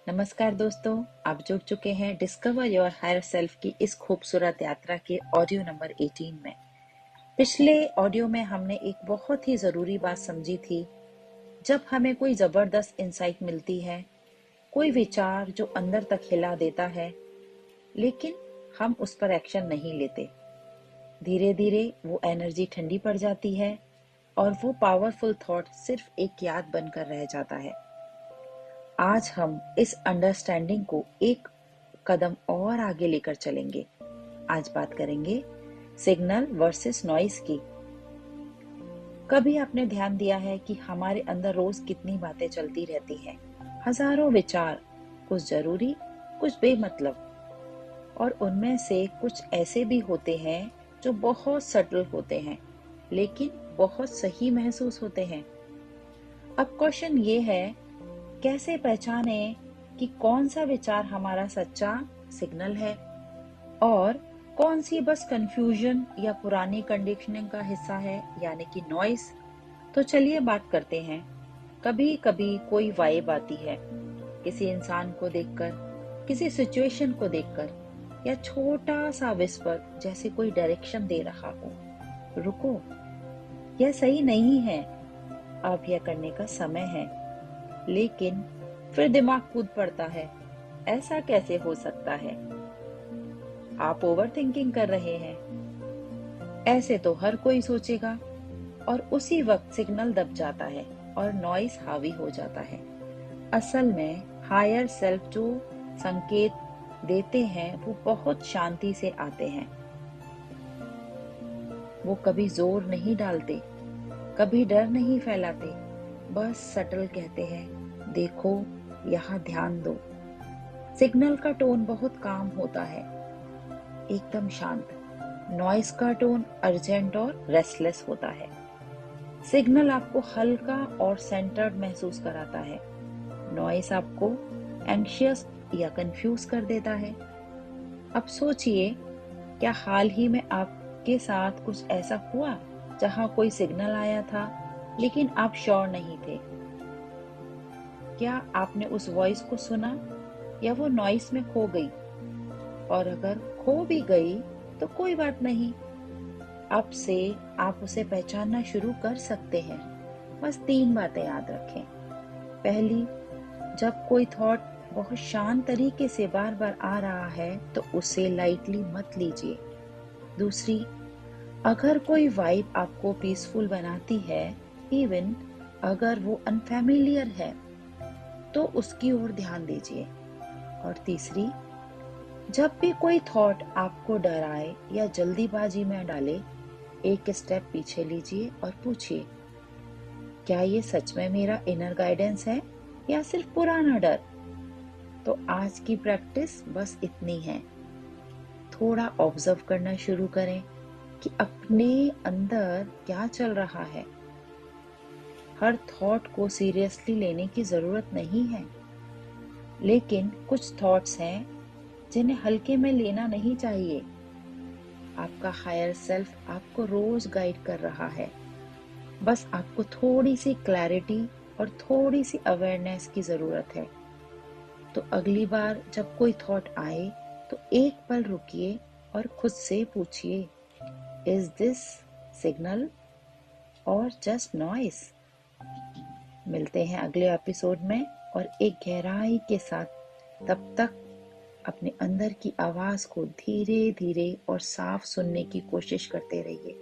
नमस्कार दोस्तों, आप जुड़ चुके हैं डिस्कवर योर हायर सेल्फ की इस खूबसूरत यात्रा के ऑडियो नंबर 18 में। पिछले ऑडियो में हमने एक बहुत ही ज़रूरी बात समझी थी। जब हमें कोई ज़बरदस्त इंसाइट मिलती है, कोई विचार जो अंदर तक हिला देता है, लेकिन हम उस पर एक्शन नहीं लेते। धीरे धीरे वो एनर्जी ठंडी पड़ जाती है और वो पावरफुल थॉट सिर्फ एक याद बनकर रह जाता है। आज हम इस अंडरस्टैंडिंग को एक कदम और आगे लेकर चलेंगे। आज बात करेंगे सिग्नल वर्सेस नॉइस की। कभी आपने ध्यान दिया है कि हमारे अंदर रोज कितनी बातें चलती रहती हैं? हजारों विचार, कुछ जरूरी, कुछ बेमतलब, और उनमें से कुछ ऐसे भी होते हैं जो बहुत सटल होते हैं, लेकिन बहुत सही महसूस होते हैं। अब क्वेश्चन ये है, कैसे पहचाने कि कौन सा विचार हमारा सच्चा सिग्नल है और कौन सी बस कंफ्यूजन या पुरानी कंडीशनिंग का हिस्सा है, यानी कि नॉइस। तो चलिए बात करते हैं। कभी कभी कोई वाइब आती है, किसी इंसान को देखकर, किसी सिचुएशन को देखकर, या छोटा सा विस्पर जैसे कोई डायरेक्शन दे रहा हो, रुको, यह सही नहीं है, अब यह करने का समय है। लेकिन फिर दिमाग कूद पड़ता है, ऐसा कैसे हो सकता है, आप ओवर थिंकिंग कर रहे हैं, ऐसे तो हर कोई सोचेगा। और उसी वक्त सिग्नल दब जाता है और नॉइस हावी हो जाता है। असल में हायर सेल्फ जो संकेत देते हैं वो बहुत शांति से आते हैं। वो कभी जोर नहीं डालते, कभी डर नहीं फैलाते, बस सटल कहते हैं, देखो, यहाँ ध्यान दो। सिग्नल का टोन बहुत काम होता है, एकदम शांत। नॉइस का टोन अर्जेंट और रेस्टलेस होता है। सिग्नल आपको हल्का और सेंटर्ड महसूस कराता है, नॉइस आपको एंग्शियस या कंफ्यूज कर देता है। अब सोचिए, क्या हाल ही में आपके साथ कुछ ऐसा हुआ जहां कोई सिग्नल आया था लेकिन आप श्योर नहीं थे? क्या आपने उस वॉइस को सुना या वो नॉइस में खो गई? और अगर खो भी गई तो कोई बात नहीं, अब से आप उसे पहचानना शुरू कर सकते हैं। बस 3 बातें याद रखें। पहली, जब कोई थॉट बहुत शांत तरीके से बार बार आ रहा है तो उसे लाइटली मत लीजिए। दूसरी, अगर कोई वाइब आपको पीसफुल बनाती है, इवन अगर वो अनफैमिलियर है, तो उसकी ओर ध्यान दीजिए। और तीसरी, जब भी कोई थॉट आपको डराए या जल्दीबाजी में डाले, एक स्टेप पीछे लीजिए और पूछिए, क्या ये सच में मेरा इनर गाइडेंस है या सिर्फ पुराना डर? तो आज की प्रैक्टिस बस इतनी है। थोड़ा ऑब्जर्व करना शुरू करें कि अपने अंदर क्या चल रहा है। हर थॉट को सीरियसली लेने की जरूरत नहीं है, लेकिन कुछ थॉट्स हैं जिन्हें हल्के में लेना नहीं चाहिए। आपका हायर सेल्फ आपको रोज गाइड कर रहा है, बस आपको थोड़ी सी क्लैरिटी और थोड़ी सी अवेयरनेस की जरूरत है। तो अगली बार जब कोई थॉट आए तो एक पल रुकिए और खुद से पूछिए, इज दिस सिग्नल और जस्ट नॉइस? मिलते हैं अगले एपिसोड में और एक गहराई के साथ। तब तक अपने अंदर की आवाज को धीरे धीरे और साफ सुनने की कोशिश करते रहिए।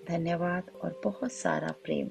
धन्यवाद और बहुत सारा प्रेम।